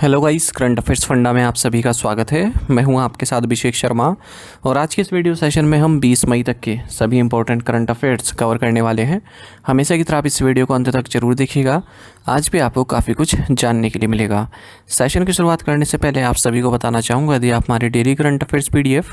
Hello guys, current affairs funda में आप सभी का स्वागत है। मैं हूं आपके साथ अभिषेक शर्मा और आज के इस वीडियो सेशन में हम 20 मई तक के सभी इंपॉर्टेंट करंट अफेयर्स कवर करने वाले हैं। हमेशा की तरह आप इस वीडियो को अंत तक जरूर देखिएगा। आज भी आपको काफ़ी कुछ जानने के लिए मिलेगा। सेशन की शुरुआत करने से पहले आप सभी को बताना चाहूँगा, यदि आप हमारे daily current affairs PDF,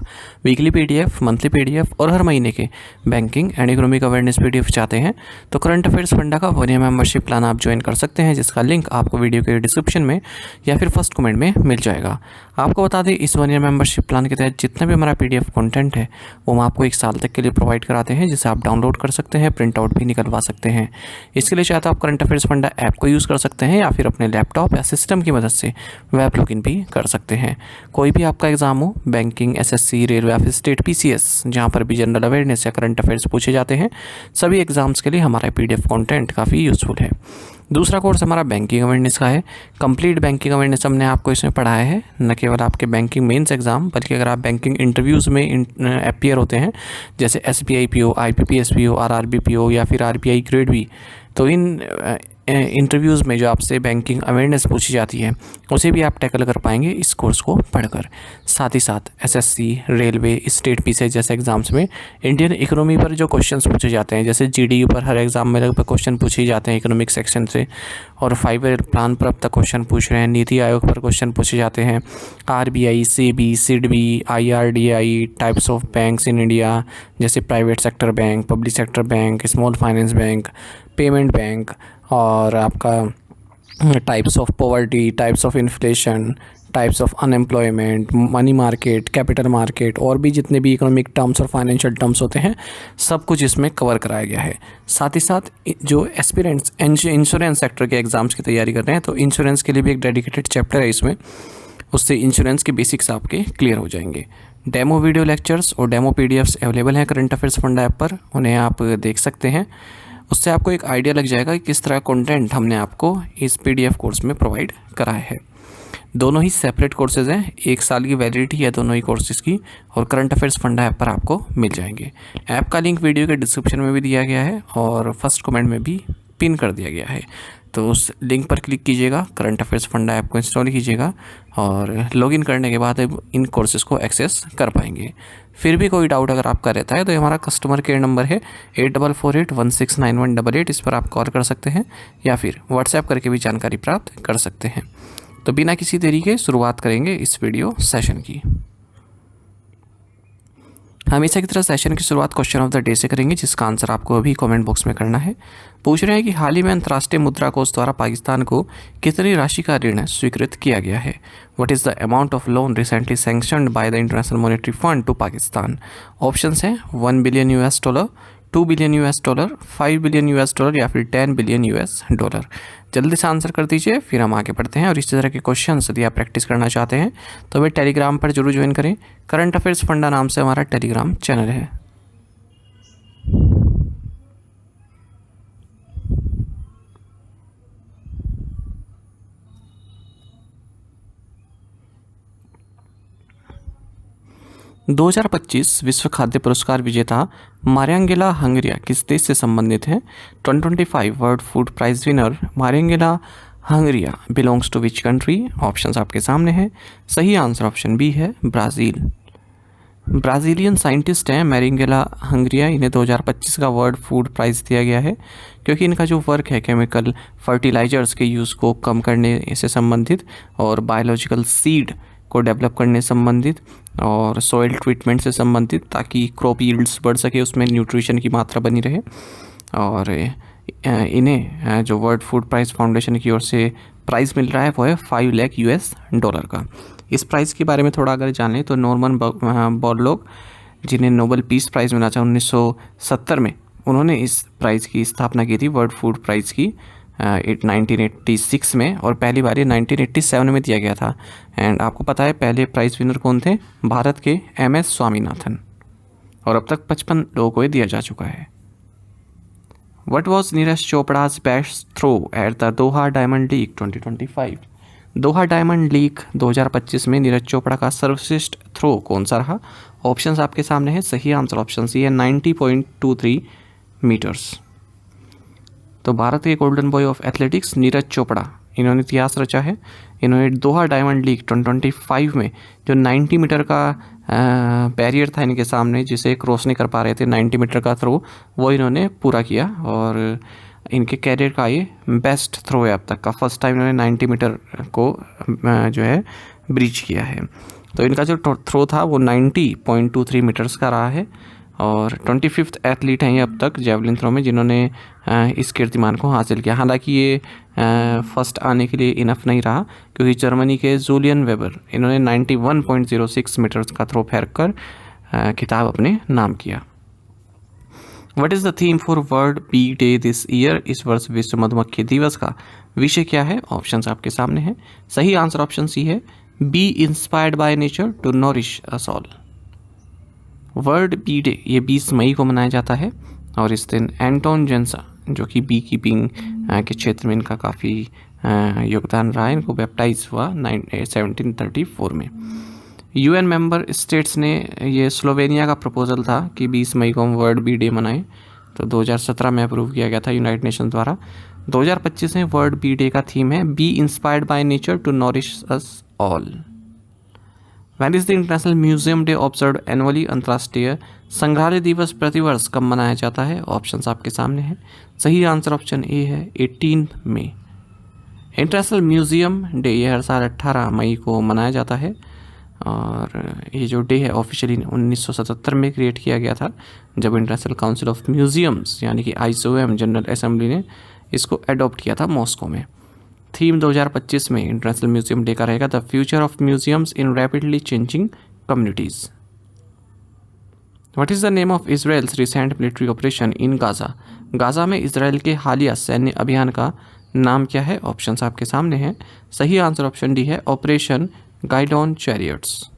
weekly PDF, monthly PDF और हर महीने के banking and economic awareness PDF चाहते हैं तो करंट अफेयर्स फंडा का 1 ईयर मेंबरशिप प्लान आप ज्वाइन कर सकते हैं, जिसका लिंक आपको वीडियो के डिस्क्रिप्शन में या फिर फर्स्ट कमेंट में मिल जाएगा। आपको बता दें, इस 1 ईयर मेंबरशिप प्लान के तहत जितना भी हमारा PDF कंटेंट है वो हम आपको 1 साल तक के लिए प्रोवाइड कराते हैं, जिसे आप डाउनलोड कर सकते हैं, प्रिंट आउट भी निकलवा सकते हैं। इसके लिए चाहे तो आप करंट अफेयर्स फंडा ऐप को यूज़ कर सकते हैं या फिर अपने लैपटॉप या सिस्टम की मदद से वेब लॉगिन भी कर सकते हैं। कोई भी आपका एग्जाम हो, बैंकिंग, SSC, रेलवे या फिर स्टेट PCS, जहाँ पर भी जनरल अवेयरनेस या करंट अफेयर्स पूछे जाते हैं, सभी एग्जाम्स के लिए हमारा PDF कंटेंट काफ़ी यूज़फुल है। दूसरा कोर्स हमारा बैंकिंग अवेयरनेस का है। कंप्लीट बैंकिंग अवेयरनेस हमने आपको इसमें पढ़ाया है, न केवल आपके बैंकिंग मेंस एग्जाम, बल्कि अगर आप बैंकिंग इंटरव्यूज़ में अपीयर होते हैं, जैसे SBI PO, IPPS PO, RRB PO या फिर RBI ग्रेड बी, तो इन इंटरव्यूज़ में जो आपसे बैंकिंग अवेयरनेस पूछी जाती है उसे भी आप टैकल कर पाएंगे इस कोर्स को पढ़कर। साथ ही साथ SSC, रेलवे, स्टेट PCS जैसे एग्जाम्स में इंडियन इकोनॉमी पर जो क्वेश्चंस पूछे जाते हैं, जैसे GDU पर हर एग्जाम में लगभग क्वेश्चन पूछे जाते हैं इकोनॉमिक सेक्शन से, और 5 ईयर प्लान पर अब तक क्वेश्चन पूछ रहे हैं, नीति आयोग पर क्वेश्चन पूछे जाते हैं, RBI, SEBI, SIDBI, IRDAI, types of banks in India, जैसे private sector bank, public sector bank, small finance bank, payment bank, और आपका types of poverty, types of inflation, types of unemployment, money market, capital market, और भी जितने भी economic terms और financial terms होते हैं सब कुछ इसमें कवर कराया गया है। साथ ही साथ जो एस्पिरेंट्स इंश्योरेंस सेक्टर के एग्जाम्स की तैयारी कर रहे हैं, तो इंश्योरेंस के लिए भी एक डेडिकेटेड चैप्टर है इसमें, उससे इंश्योरेंस के बेसिक्स आपके क्लियर हो जाएंगे। डेमो वीडियो लेक्चर्स और डेमो PDFs अवेलेबल हैं करंट अफेयर्स फंडा ऐप पर, उन्हें आप देख सकते हैं। उससे आपको एक आइडिया लग जाएगा कि किस तरह कंटेंट हमने आपको इस PDF कोर्स में प्रोवाइड कराया है। दोनों ही सेपरेट कोर्सेज़ हैं, 1 साल की वैलिडिटी है दोनों ही कोर्सेज़ की, और करंट अफेयर्स फंडा ऐप पर आपको मिल जाएंगे। ऐप का लिंक वीडियो के डिस्क्रिप्शन में भी दिया गया है और फर्स्ट कमेंट में भी पिन कर दिया गया है, तो उस लिंक पर क्लिक कीजिएगा, करंट अफेयर्स फंडा ऐप को इंस्टॉल कीजिएगा और लॉगिन करने के बाद इन कोर्सेज़ को एक्सेस कर पाएंगे। फिर भी कोई डाउट अगर आपका रहता है तो ये हमारा कस्टमर केयर नंबर है 8448169188, इस पर आप कॉल कर सकते हैं या फिर व्हाट्सएप करके भी जानकारी प्राप्त कर सकते हैं। तो बिना किसी देरी के शुरुआत करेंगे इस वीडियो सेशन की। हमेशा की तरह सेशन की शुरुआत क्वेश्चन ऑफ द डे से करेंगे, जिसका आंसर आपको अभी कमेंट बॉक्स में करना है। पूछ रहे हैं कि हाल ही में अंतर्राष्ट्रीय मुद्रा कोष द्वारा पाकिस्तान को कितनी राशि का ऋण स्वीकृत किया गया है? What is the amount of loan recently sanctioned by the International Monetary Fund to Pakistan? Options हैं $1 बिलियन, $2 बिलियन, $5 बिलियन या फिर $10 बिलियन। जल्दी से आंसर कर दीजिए, फिर हम आगे बढ़ते हैं। और इस तरह के क्वेश्चन यदि आप प्रैक्टिस करना चाहते हैं तो हमें टेलीग्राम पर जरूर ज्वाइन करें। करंट अफेयर्स फंडा नाम से हमारा टेलीग्राम चैनल है। – 2025 विश्व खाद्य पुरस्कार विजेता मारियांगेला हंगरिया किस देश से संबंधित है? 2025 World Food Prize winner Mariangela Hungria belongs to which country? Options आपके सामने हैं। सही आंसर ऑप्शन बी है, ब्राज़ील। ब्राज़ीलियन साइंटिस्ट हैं मारियांगेला हंगरिया, इन्हें 2025 का वर्ल्ड फूड प्राइज़ दिया गया है क्योंकि इनका जो वर्क है केमिकल फर्टिलाइजर्स के यूज़ को कम करने से संबंधित और बायोलॉजिकल सीड को डेवलप करने संबंधित और सॉइल ट्रीटमेंट से संबंधित, ताकि क्रॉप यील्ड्स बढ़ सके, उसमें न्यूट्रिशन की मात्रा बनी रहे। और इन्हें जो वर्ल्ड फूड प्राइज़ फाउंडेशन की ओर से प्राइज़ मिल रहा है वो है $5 लाख का। इस प्राइज़ के बारे में थोड़ा अगर जानें तो नॉर्मन बोरलॉग, जिन्हें नोबेल पीस प्राइज़ मिला था 1970 में, उन्होंने इस प्राइज़ की स्थापना की थी, वर्ल्ड फूड प्राइज़ की 1986 में, और पहली बार ये 1987 में दिया गया था। एंड आपको पता है पहले प्राइज़ विनर कौन थे? भारत के MS स्वामीनाथन, और अब तक 55 लोगों को ये दिया जा चुका है। What was Neeraj Chopra's best throw at the Doha Diamond League 2025? Doha Diamond League 2025 में नीरज चोपड़ा का सर्वश्रेष्ठ थ्रो कौन सा रहा? ऑप्शंस आपके सामने है। सही आंसर ऑप्शन सी है, 90.23 मीटर्स। तो भारत के golden boy of athletics Neeraj Chopra इन्होंने इतिहास रचा है। इन्होंने दोहा डायमंड लीग 2025 में जो 90 मीटर का बैरियर था इनके सामने, जिसे क्रॉस नहीं कर पा रहे थे 90 मीटर का थ्रो, वो इन्होंने पूरा किया और इनके कैरियर का ये बेस्ट थ्रो है अब तक का। फर्स्ट टाइम इन्होंने 90 मीटर को जो है ब्रीच किया है। तो इनका जो थ्रो था वो 90.23 मीटर्स का रहा है और 25th एथलीट हैं ये अब तक जेवलिन थ्रो में जिन्होंने इस कीर्तिमान को हासिल किया। हालांकि ये फर्स्ट आने के लिए इनफ नहीं रहा, क्योंकि जर्मनी के जूलियन वेबर इन्होंने 91.06 मीटर्स का थ्रो फेंक कर खिताब अपने नाम किया। What is the theme for World Bee Day this year? इस वर्ष विश्व मधुमक्खी दिवस का विषय क्या है? ऑप्शंस आपके सामने हैं। सही आंसर ऑप्शन सी है, be inspired by nature to nourish us all. World Bee Day ये 20 मई को मनाया जाता है और इस दिन एंटोन जेंसा, जो कि बी कीपिंग के क्षेत्र में इनका काफ़ी योगदान रहा है, इनको बैप्टाइज हुआ 1734 में। यूएन मेंबर स्टेट्स ने ये स्लोवेनिया का प्रपोजल था कि 20 मई को हम वर्ल्ड बी डे मनाएं, तो 2017 में अप्रूव किया गया था यूनाइटेड नेशन द्वारा। 2025 में वर्ल्ड बी डे का थीम है, be inspired by nature to nourish us all. When is the International Museum Day observed annually? अंतर्राष्ट्रीय संग्रहालय दिवस प्रतिवर्ष कब मनाया जाता है? ऑप्शंस आपके सामने हैं। सही आंसर ऑप्शन ए है, 18 मई। इंटरनेशनल म्यूजियम डे ये हर साल 18 मई को मनाया जाता है और ये जो डे है ऑफिशियली 1977 में क्रिएट किया गया था, जब इंटरनेशनल काउंसिल ऑफ म्यूजियम्स यानी कि ICOM जनरल असेंबली ने इसको अडॉप्ट किया था मॉस्को में। थीम 2025 में इंटरनेशनल म्यूजियम डे का रहेगा, the future of museums in rapidly changing communities. What is the name of Israel's recent military operation in Gaza? Gaza में इसराइल के हालिया सैन्य अभियान का नाम क्या है? ऑप्शंस आपके सामने हैं। सही आंसर ऑप्शन डी है, ऑपरेशन गाइडॉन चैरियट्स।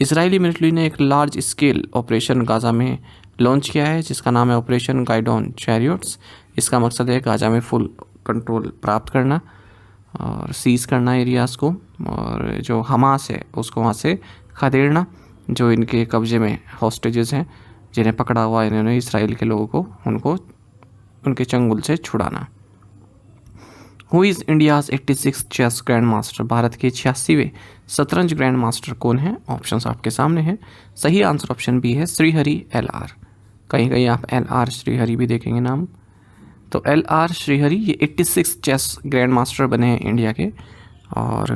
इसराइली मिलिट्री ने एक लार्ज स्केल ऑपरेशन गाज़ा में लॉन्च किया है जिसका नाम है ऑपरेशन गाइडॉन चैरियट्स। इसका मकसद है गाज़ा में फुल कंट्रोल प्राप्त करना और सीज करना एरियाज़ को, और जो हमास है उसको वहाँ से खदेड़ना, जो इनके कब्जे में हॉस्टेजेस हैं जिन्हें पकड़ा हुआ इन्होंने इसराइल के लोगों को, उनको उनके चंगुल से छुड़ाना। Who is India's 86 chess grand master? Bharat के 86वें शतरंज ग्रैंड मास्टर कौन है? ऑप्शंस आपके सामने हैं। सही आंसर ऑप्शन बी है, श्रीहरि LR। कहीं कहीं आप LR श्रीहरि भी देखेंगे नाम। तो LR श्रीहरि ये 86 चेस ग्रैंड मास्टर बने हैं इंडिया के और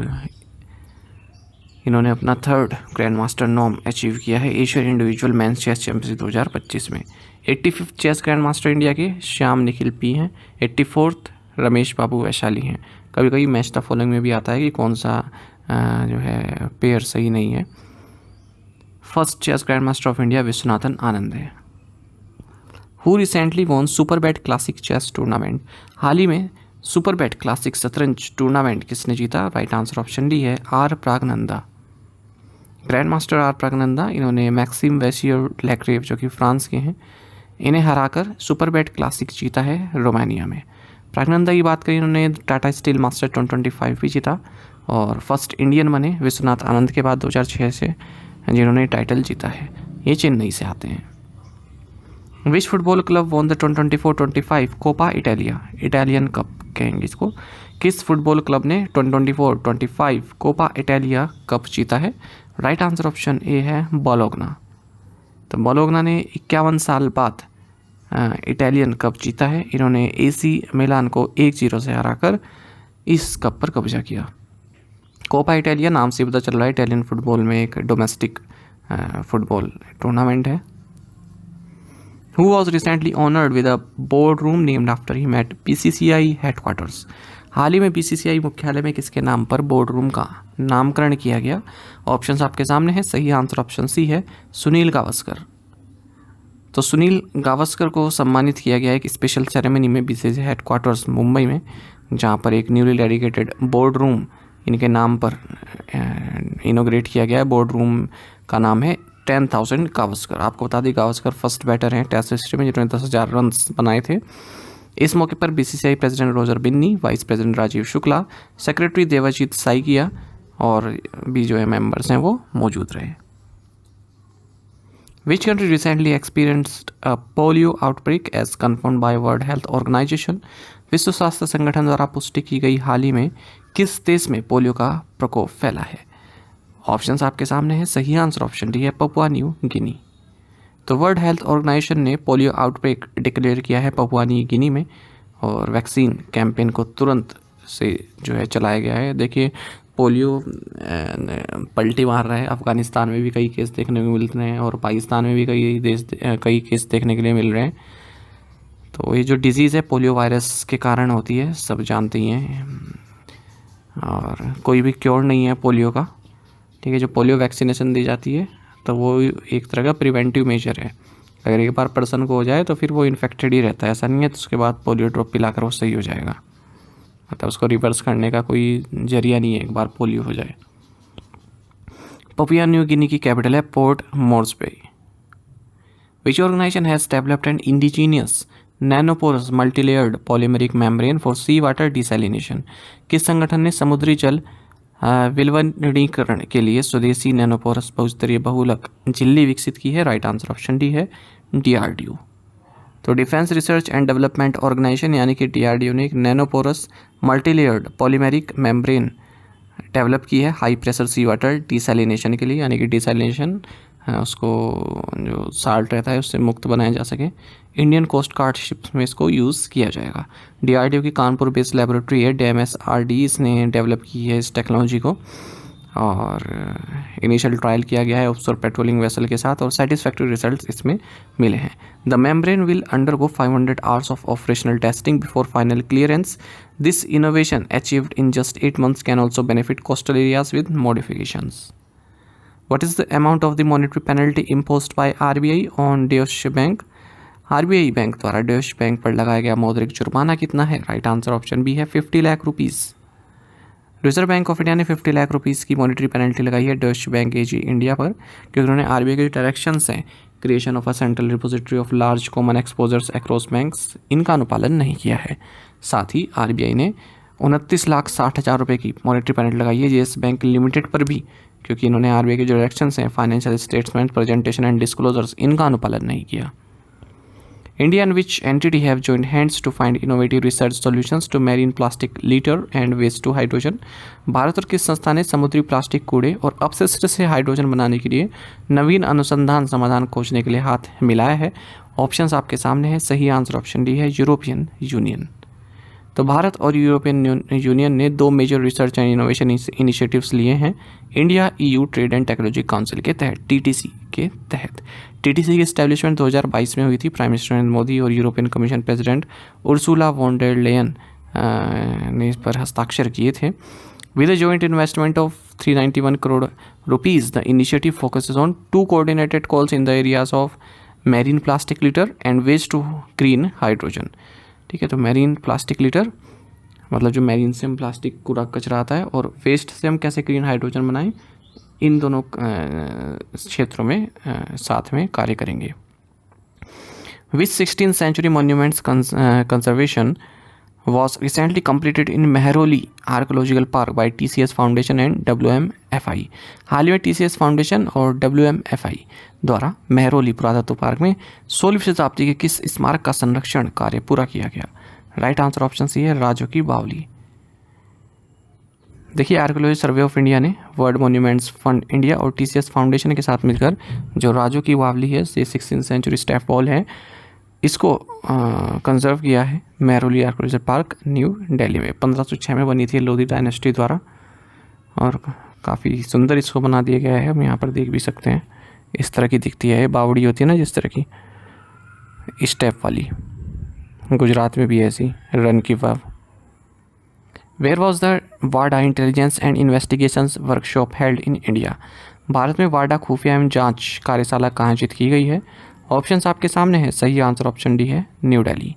इन्होंने अपना 3rd ग्रैंड मास्टर नॉम अचीव किया है Asian individual men's chess championship 2025 में। 85th chess grand master India के श्याम निखिल P हैं। 84th रमेश बाबू वैशाली हैं। कभी कभी मैच द फॉलोइंग में भी आता है कि कौन सा जो है पेयर सही नहीं है। First chess grand master of India Viswanathan Anand है। Who recently won Superbet Classic chess tournament? हाल ही में सुपर बैट क्लासिक शतरंज टूर्नामेंट किसने जीता? राइट आंसर ऑप्शन डी है, R Praggnanandhaa. Grand master R Praggnanandhaa, इन्होंने मैक्सिम वैसियर लेक्रेव जो कि फ्रांस के हैं, इन्हें हराकर सुपर बैट क्लासिक जीता है रोमानिया में। प्रागनंदा की बात करें, इन्होंने टाटा स्टील मास्टर 2025 भी जीता और फर्स्ट इंडियन बने विश्वनाथ आनंद के बाद 2006 से, जिन्होंने टाइटल जीता है। ये चेन्नई से आते हैं। Which football club won the 2024-25 Coppa Italia? Italian cup कहेंगे इसको। किस फुटबॉल क्लब ने 2024-25 कोपा इटालिया कप जीता है? राइट आंसर ऑप्शन ए है, बोलोग्ना। तो बोलोग्ना ने 51 साल बाद इटालियन कप जीता है। इन्होंने AC मिलान को 1-0 से हराकर इस कप पर कब्जा किया। कोपा इटालिया नाम से पता चल रहा है इटालियन फुटबॉल में एक डोमेस्टिक फुटबॉल टूर्नामेंट है। Who was recently honored with a boardroom named after him at BCCI headquarters? हाल ही में BCCI मुख्यालय में किसके नाम पर बोर्ड रूम का नामकरण किया गया? ऑप्शंस आपके सामने हैं। सही आंसर ऑप्शन सी है, सुनील गावस्कर। तो सुनील गावस्कर को सम्मानित किया गया एक स्पेशल सेरेमनी में BCCI हेडक्वार्टर्स मुंबई में, जहां पर एक न्यूली डेडिकेटेड बोर्ड रूम इनके नाम पर इनोग्रेट किया गया है। बोर्ड रूम का नाम है 10,000 गावस्कर। आपको बता दें गावस्कर फर्स्ट बैटर हैं टेस्ट हिस्ट्री में जिन्होंने 10,000 रन बनाए थे। इस मौके पर BCCI president Roger Binny, vice president Rajeev Shukla, secretary Devajit Saikia और भी जो है मेंबर्स हैं वो मौजूद रहे। Which country recently experienced a polio outbreak as confirmed by World Health Organization? विश्व स्वास्थ्य संगठन द्वारा पुष्टि की गई हाल ही में किस देश में पोलियो का प्रकोप फैला है? ऑप्शंस आपके सामने हैं। सही आंसर ऑप्शन डी है पपुआ न्यू गिनी। तो वर्ल्ड हेल्थ ऑर्गेनाइजेशन ने पोलियो आउटब्रेक डिक्लेयर किया है पपुआ न्यू गिनी में, और वैक्सीन कैंपेन को तुरंत से जो है चलाया गया है। देखिए पोलियो पलटी मार रहा है, अफ़गानिस्तान में भी कई केस देखने को मिल रहे हैं और पाकिस्तान में भी कई केस देखने के लिए मिल रहे हैं। तो ये जो डिज़ीज़ है पोलियो वायरस के कारण होती है, सब जानते ही हैं, और कोई भी क्योर नहीं है पोलियो का। ठीक है, जो पोलियो वैक्सीनेशन दी जाती है तो वो एक तरह का प्रिवेंटिव मेजर है। अगर एक बार पर्सन को हो जाए तो फिर वो इन्फेक्टेड ही रहता है, ऐसा नहीं है तो उसके बाद पोलियो ड्रॉप पिलाकर वो सही हो जाएगा। मतलब उसको रिवर्स करने का कोई जरिया नहीं है एक बार पोलियो हो जाए। पपुआ न्यू गिनी की कैपिटल है Port Moresby. Which organisation has developed an indigenous nanoporous multilayered polymeric membrane for sea water desalination? किस संगठन ने समुद्री जल विलवनीकरण के लिए स्वदेशी नैनोपोरस बहुस्तरीय बहुलक झिल्ली विकसित की है? राइट आंसर ऑप्शन डी है DRDO। तो defence research and development organisation यानी कि DRDO ने एक nanoporous multilayered polymeric membrane develop की है high pressure sea water desalination के लिए, यानी कि डिसैलिनेशन उसको जो साल्ट रहता है उससे मुक्त बनाया जा सके। इंडियन कोस्ट गार्ड शिप्स में इसको यूज़ किया जाएगा। DRDO की कानपुर बेस्ड लेबोरेटरी है DMSRD, इसने डेवलप की है इस टेक्नोलॉजी को, और इनिशियल ट्रायल किया गया है ऑफशोर पेट्रोलिंग वेसल के साथ और सेटिस्फैक्टरी रिजल्ट्स इसमें मिले हैं। The membrane will undergo 500 hours of operational testing before final clearance. This innovation achieved in just 8 months can also benefit coastal areas with modifications. What is the amount of the monetary penalty imposed by RBI on Deutsche Bank? RBI bank द्वारा Deutsche Bank पर लगाया गया मौद्रिक जुर्माना कितना है? Right answer option B है 50 lakh rupees. Reserve bank of India ने 50 लाख रुपीज़ की मॉनेटरी पेनल्टी लगाई है Deutsche Bank AG इंडिया पर, क्योंकि उन्होंने RBI के जो डायरेक्शंस हैं creation of a central repository of large common exposures across banks, इनका अनुपालन नहीं किया है। साथ ही RBI ने 29,60,000 रुपये की मॉनेटरी पेनल्टी लगाई है येस बैंक लिमिटेड पर भी, क्योंकि इन्होंने RBI के जो डायरेक्शंस हैं financial statement presentation and disclosures, इनका अनुपालन नहीं किया। India and which entity have joint hands to find innovative research solutions to marine plastic litter and waste to hydrogen? Bharat और किस संस्था ने समुद्री प्लास्टिक कूड़े और अपशिष्ट से हाइड्रोजन बनाने के लिए नवीन अनुसंधान समाधान खोजने के लिए हाथ मिलाया है? ऑप्शंस आपके सामने है। सही आंसर ऑप्शन डी है यूरोपियन यूनियन। तो भारत और यूरोपियन यूनियन ने 2 major research and innovation initiatives लिए हैं India EU trade and technology council के तहत, TTC के तहत। TTC की एस्टेब्लिशमेंट 2022 में हुई थी। प्राइम मिनिस्टर नरेंद्र मोदी और European Commission president Ursula von der Leyen ने इस पर हस्ताक्षर किए थे। With a joint investment of 391 crore rupees, the initiative focuses on 2 coordinated calls in the areas of marine plastic litter and waste to green hydrogen. ठीक है, तो marine plastic litre मतलब जो मैरीन से हम प्लास्टिक कूड़ा कचरा आता है, और वेस्ट से हम कैसे ग्रीन हाइड्रोजन बनाएं, इन दोनों क्षेत्रों में साथ में कार्य करेंगे। विच 16th century monuments conservation was recently completed in Mehroli Archaeological Park by TCS Foundation and WMFI? हाल ही में TCS फाउंडेशन और WMFI द्वारा मेहरोली पुरातत्व पार्क में 16वीं शताब्दी के किस स्मारक का संरक्षण कार्य पूरा किया गया? राइट आंसर ऑप्शन सी है राजो की बावली। देखिए आर्कियोलॉजी सर्वे ऑफ इंडिया ने वर्ल्ड मॉन्यूमेंट्स फंड इंडिया और TCS फाउंडेशन के साथ मिलकर जो राजो की बावली है, ये 16th century स्टेप वॉल है, इसको कंजर्व किया है Mehrauli archaeological park new Delhi में। 1506 में बनी थी लोधी डायनेस्टी द्वारा, और काफ़ी सुंदर इसको बना दिया गया है। हम यहाँ पर देख भी सकते हैं, इस तरह की दिखती है। बावड़ी होती है ना जिस तरह की, स्टेप वाली, गुजरात में भी ऐसी रन की वाव। वेयर वॉज द वाडा intelligence and investigations workshop held in India? Bharat में वाडा खुफिया एवं जांच कार्यशाला कहाँ आयोजित की गई है? ऑप्शंस आपके सामने है। सही आंसर ऑप्शन डी है न्यू दिल्ली।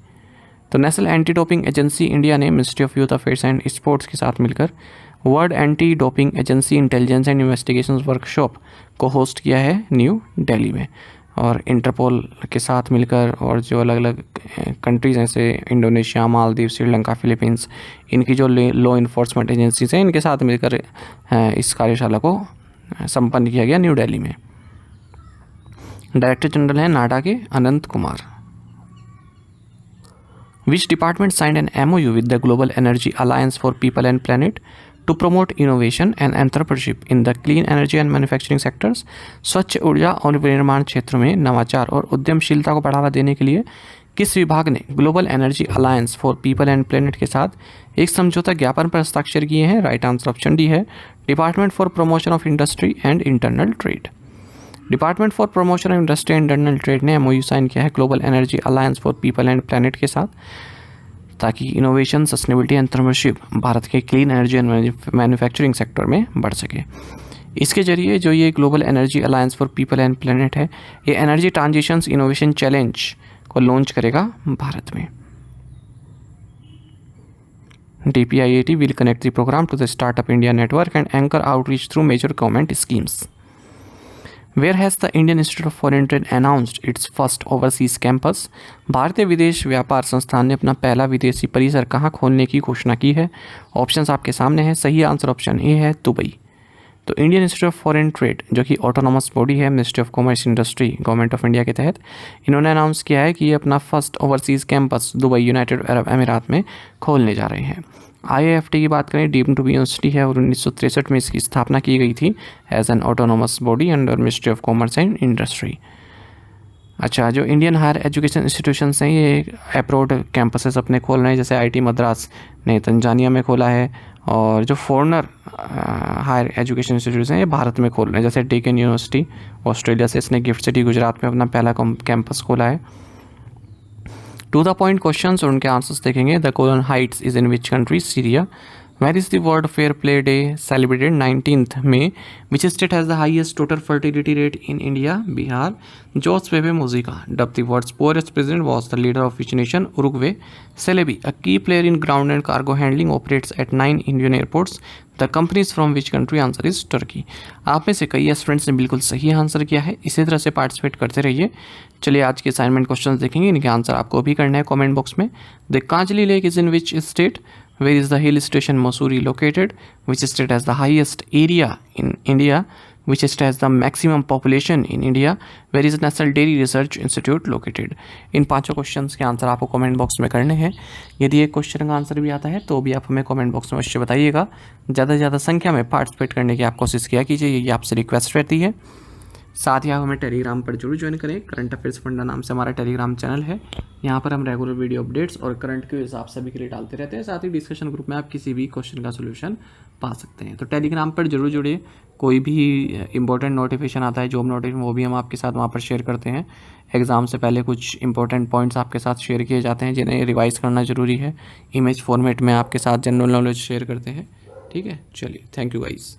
तो National Anti Doping Agency India ने Ministry of Youth Affairs and Sports के साथ मिलकर World Anti Doping Agency intelligence and investigations workshop को होस्ट किया है न्यू दिल्ली में, और इंटरपोल के साथ मिलकर और जो अलग अलग कंट्रीज़ जैसे इंडोनेशिया, मालदीव, श्रीलंका, फिलीपींस, इनकी जो लॉ इन्फोर्समेंट एजेंसीज हैं, इनके साथ मिलकर इस कार्यशाला को संपन्न किया गया न्यू दिल्ली में। डायरेक्टर जनरल हैं नाडा के अनंत Kumar. Which department signed an MOU with the Global Energy Alliance for People and Planet to promote innovation and entrepreneurship in the clean energy and manufacturing sectors? स्वच्छ ऊर्जा और विनिर्माण क्षेत्र में नवाचार और उद्यमशीलता को बढ़ावा देने के लिए किस विभाग ने global energy alliance for people and planet के साथ एक समझौता ज्ञापन पर हस्ताक्षर किए हैं? राइट आंसर ऑप्शन डी है, department for promotion of industry and internal trade. Department for promotion of industry and internal trade ने MOU साइन किया है global energy alliance for people and planet के साथ, ताकि इनोवेशन, सस्टेनेबिलिटी, एंटरप्रेन्योरशिप भारत के clean energy and manufacturing sector में बढ़ सके। इसके जरिए जो ये global energy alliance for people and planet है, ये एनर्जी ट्रांजिशंस इनोवेशन चैलेंज को लॉन्च करेगा भारत में। DPIIT will connect the program to the Startup India network and anchor outreach through major government schemes. Where has the Indian Institute of Foreign Trade announced its first overseas campus? भारतीय विदेश व्यापार संस्थान ने अपना पहला विदेशी परिसर कहाँ खोलने की घोषणा की है? ऑप्शंस आपके सामने है। सही आंसर ऑप्शन ए है, दुबई। तो Indian institute of foreign trade जो कि ऑटोनॉमस बॉडी है ministry of commerce industry government of India के तहत, इन्होंने अनाउंस किया है कि ये अपना first overseas campus Dubai United Arab अमीरात में खोलने जा रहे हैं। IIFT की बात करें, डीम्ड टू बी यूनिवर्सिटी है और 1963 में इसकी स्थापना की गई थी as an autonomous body under ministry of commerce and industry. अच्छा, जो इंडियन हायर एजुकेशन इंस्टीट्यूशंस हैं ये अब्रॉड कैंपसेस अपने खोल रहे हैं, जैसे IIT मद्रास ने तंजानिया में खोला है, और जो फॉरेनर हायर एजुकेशन इंस्टीट्यूट्स हैं ये भारत में खोल रहे हैं, जैसे डेकन यूनिवर्सिटी ऑस्ट्रेलिया से इसने गिफ्ट सिटी गुजरात में अपना पहला कैंपस खोला है। टू द पॉइंट क्वेश्चंस और उनके आंसर्स देखेंगे। The Golan Heights is in which country? Syria. Where is the World Fair Play Day celebrated 19th May? Which state has the highest total fertility rate in India? Bihar. Jose Pepe Mujica, dubbed the world's poorest president, was the leader of which nation? Uruguay. Celebi, a key player in ground and cargo handling, operates at 9 Indian airports. The company is from which country? Answer is Turkey. आप में से कई students ने बिल्कुल सही answer किया है, इसी तरह से पार्टिसिपेट करते रहिए। चलिए आज के असाइनमेंट क्वेश्चन देखेंगे, इनके आंसर आपको भी करना है कमेंट बॉक्स में। The Kanjli lake is in which state? Where is the hill station Mussoorie located? Which state has the highest area in India? Which state has the maximum population in India? Where is National Dairy Research Institute located? इन पांचों questions के answer आपको comment box में करने हैं। यदि एक question का answer भी आता है तो भी आप हमें कमेंट बॉक्स में अवश्य बताइएगा। ज़्यादा से ज़्यादा संख्या में पार्टिसिपेट करने की आप कोशिश किया कीजिए, ये आपसे रिक्वेस्ट रहती है। साथ ही आप हमें टेलीग्राम पर जरूर ज्वाइन करें। करंट अफेयर्स फंडा नाम से हमारा टेलीग्राम चैनल है, यहाँ पर हम रेगुलर वीडियो अपडेट्स और करंट के हिसाब सभी के लिए डालते रहते हैं। साथ ही डिस्कशन ग्रुप में आप किसी भी क्वेश्चन का सोल्यूशन पा सकते हैं। तो टेलीग्राम पर जरूर जुड़िए। कोई भी इंपॉर्टेंट नोटिफिकेशन आता है, जॉब नोटिफिकेशन, वो भी हम आपके साथ वहाँ पर शेयर करते हैं। एग्जाम से पहले कुछ इंपॉर्टेंट पॉइंट्स आपके साथ शेयर किए जाते हैं जिन्हें रिवाइज करना जरूरी है। इमेज फॉर्मेट में आपके साथ जनरल नॉलेज शेयर करते हैं। ठीक है, चलिए, थैंक यू गाइस।